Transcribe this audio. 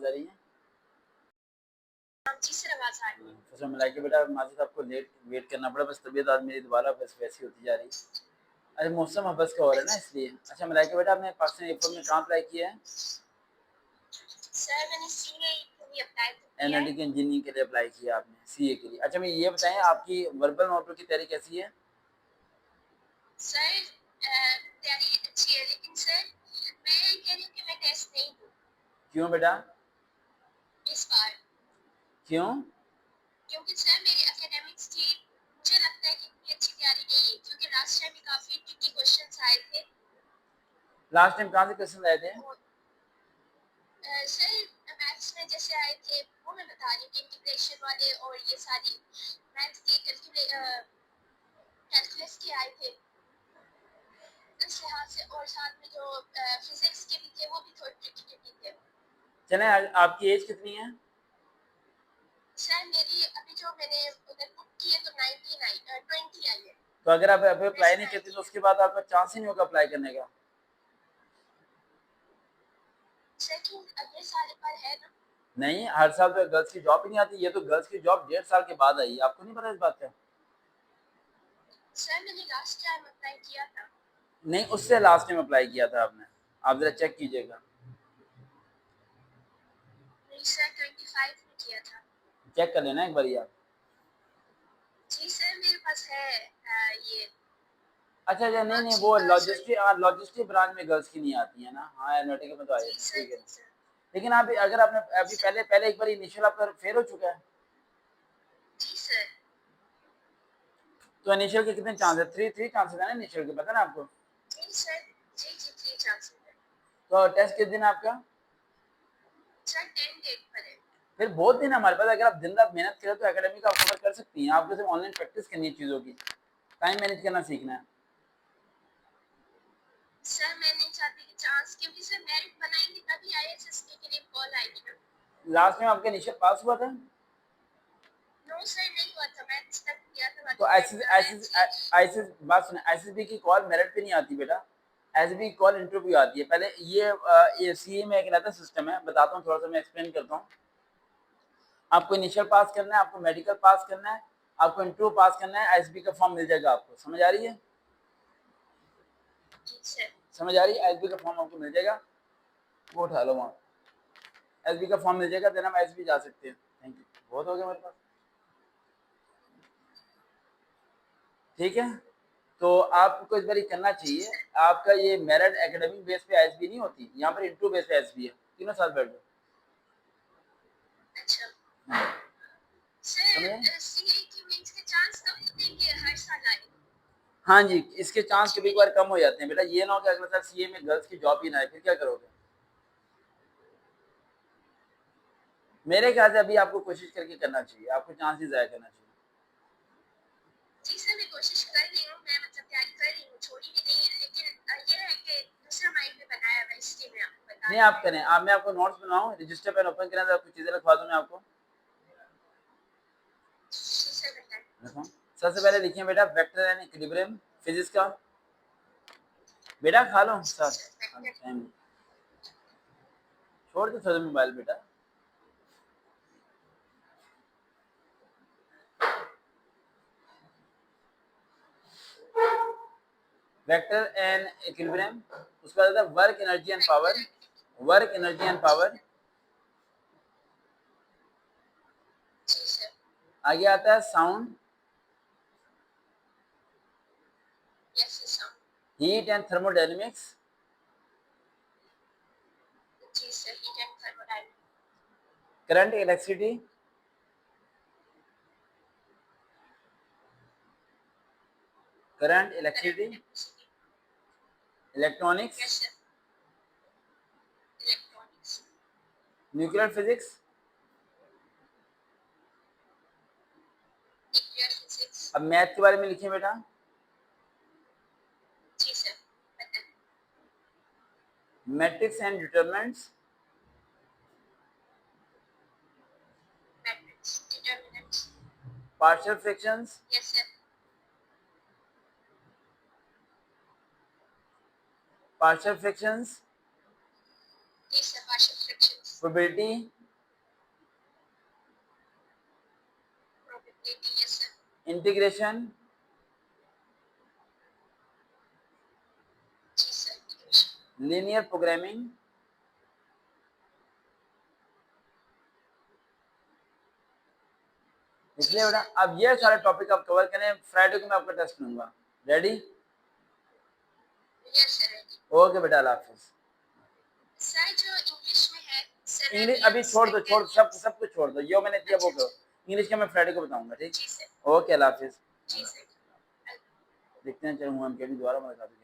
आवाज़ आ रही है? जी सर, आवाज़ आ रही है। अच्छा मलाइका बेटा, माज़रत आपको वेट करना पड़ा, बस तबीयत आज मेरी दोबारा बस वैसी होती जा रही है। अरे मौसम हबस का हो रहा है ना इसलिए। अच्छा मलाइका बेटा, आपने पाकिस्तान एयरपोर्ट में कहाँ अप्लाई किया है? सर मैंने सीए के लिए अप्लाई तो किया है। एनालिटिक इंजीनियरिंग के लिए अप्लाई किया आपने, सीए के लिए। अच्छा मैं ये बताएं, आपकी वर्बल नोटबुक की तैयारी कैसी है? सर तैयारी अच्छी है, लेकिन सर मैं ये कह रही हूँ कि मैं टेस्ट नहीं दूँ क्यों बेटा? इस बार, क्यों? क्योंकि सर मेरी एकेडमिक्स की मुझे लगता है कि इतनी अच्छी तैयारी नहीं है, क्योंकि लास्ट टाइम भी काफ़ी ट्रिकी क्वेश्चंस आए थे। लास्ट टाइम कहाँ से क्वेश्चन आए थे? और सर मैथ्स में जैसे आए थे, वो मैं बता रही हूँ कि इंटीग्रेशन वाले और ये सारी मैथ्स की कैलकुलस के आए थे इस लिहाज से, और साथ में जो फिजिक्स के भी थे वो भी थोड़े ट्रिकी थे। चलें, आपकी एज कितनी है? सर मेरी अभी जो मैंने उधर बुक की है तो 20 आई है। तो अगर आप अभी अप्लाई नहीं वैसे करती तो उसके बाद आपका चांस ही नहीं होगा अप्लाई करने का। सर कि अगले साल पर है ना? नहीं, हर साल तो गर्ल्स की जॉब ही नहीं आती। ये तो गर्ल्स की जॉब 1.5 साल के बाद आई। आपको नहीं पता इस बात का? सर मैंने लास्ट टाइम अप्लाई किया था। नहीं, उससे लास्ट टाइम अप्लाई किया था आपने। आप जरा चेक कीजिएगा। नहीं सर 25 में किया था। चेक कर लेना एक बार आप। जी सर मेरे पास है ये। अच्छा अच्छा, नहीं नहीं, अच्छी वो सर। लॉजिस्टिक ब्रांच में गर्ल्स की नहीं आती है ना। हाँ एरोनॉटिकल में तो आई जी थी, सर ठीक है। जी सर लेकिन आप अगर आपने अभी सर। पहले एक बार इनिशियल आपका फेल हो चुका है, जी सर। तो इनिशियल के कितने चांस है? थ्री चांसेस है ना इनिशियल के, पता ना आपको? जी सर। जी जी 3 चांसेस है। तो टेस्ट किस दिन है आपका? सर 10 डेट पर है। फिर बहुत दिन है हमारे पास। अगर आप दिन रात मेहनत करें तो एकेडमी का कवर कर सकती हैं। आपको सिर्फ ऑनलाइन प्रैक्टिस करनी है चीज़ों की, टाइम मैनेज करना सीखना है। सर मैं नहीं चाहती कि चांस, क्योंकि सर मेरिट बनाएंगे तभी आईएसएसके के लिए कॉल आएगी ना। लास्ट टाइम आपका इनिशियल पास हुआ था? नो सर नहीं हुआ था, मैथ्स तक किया था, तो बाकी मैथ्स की। आईसीएस बात सुने, आईसीएसबी की कॉल मेरिट पे नहीं आती बेटा। एसबी की कॉल इंटरव्यू आती है पहले। ये सीए में एक रहता सिस्टम है, बताता हूँ थोड़ा सा, मैं एक्सप्लेन करता हूँ। आपको इनिशियल पास करना है, आपको मेडिकल पास करना है, आपको इंटरव्यू पास करना है, आईएसबी का फॉर्म मिल जाएगा आपको। समझ आ रही है? जी सर। समझ आ रही है? आईएसबी का फॉर्म आपको मिल जाएगा, वो उठा लो वहाँ। एसबी का फॉर्म मिल जाएगा, देन हम एसबी जा सकते हैं। थैंक यू, बहुत हो गया मेरे पास। ठीक है, तो आपको इस बार करना चाहिए। आपका ये मेरिट एकेडमिक बेस पे एसबी नहीं होती, यहाँ पर इंटरव्यू बेस पे एसबी है। तीनों साल बैठ जाओ। अच्छा समझे? सर, सीए की मेंस के चांस कब होते हैं कि हर साल आए? हाँ जी, इसके चांस कभी कभार कम हो जाते हैं बेटा। ये ना हो कि अगले साल सीए में गर्ल्स की जॉब ही ना आए, फिर क्या करोगे? मेरे ख्याल से अभी आपको कोशिश करके करना चाहिए, आपको चांस ही जाया करना चाहिए। जी सर मैं कोशिश कर रही हूँ, मैं मतलब तैयारी कर रही हूँ, छोड़ी भी नहीं है, लेकिन ये है कि दूसरा माइंड में बनाया हुआ है, इसलिए मैं आपको बता नहीं रही आप करें, मैं आपको नोट्स बनाऊं, रजिस्टर पेन ओपन करें तो कुछ चीजें लिखवा दूं मैं आपको। हूँ। जी सर बताएं। सबसे पहले लिखिए बेटा वेक्टर एंड इक्विलिब्रियम फिजिक्स का। बेटा खा लो जी सर, सर टाइम छोड़ दो थोड़ा मोबाइल बेटा। वेक्टर एंड इक्विलिब्रियम, उसके बाद आता है work energy and power. Work energy and power. जी सर। आगे आता है sound, yes sir. Heat and thermodynamics. जी sir heat and thermodynamics. Current electricity. Current electricity. Electronics. Yes sir. Electronics. Nuclear physics. Nuclear physics. अब math के बारे में लिखिए बेटा। जी सर बताएं। Matrix and determinants. Matrix determinants. Partial fractions. Yes sir. Partial fractions. जी sir partial fractions. probability, probability, yes sir. integration, जी sir, integration, linear programming, इसलिए बेटा अब ये सारे टॉपिक आप कवर करें, फ्राइडे को मैं आपका टेस्ट लूंगा। Ready? yes sir, ready. Okay बेटा, अल्लाह हाफिज। सर जो इंग्लिश में है सर, इंग्लिश अभी छोड़ दो, सब कुछ छोड़ दो, जो मैंने किया वो करो। इंग्लिश का मैं फ्राइडे को बताऊंगा, ठीक? जी सर, ओके, अल्लाह हाफिज। जी सर। देखते हैं, चलो हम कभी दोबारा मुलाकात होगी।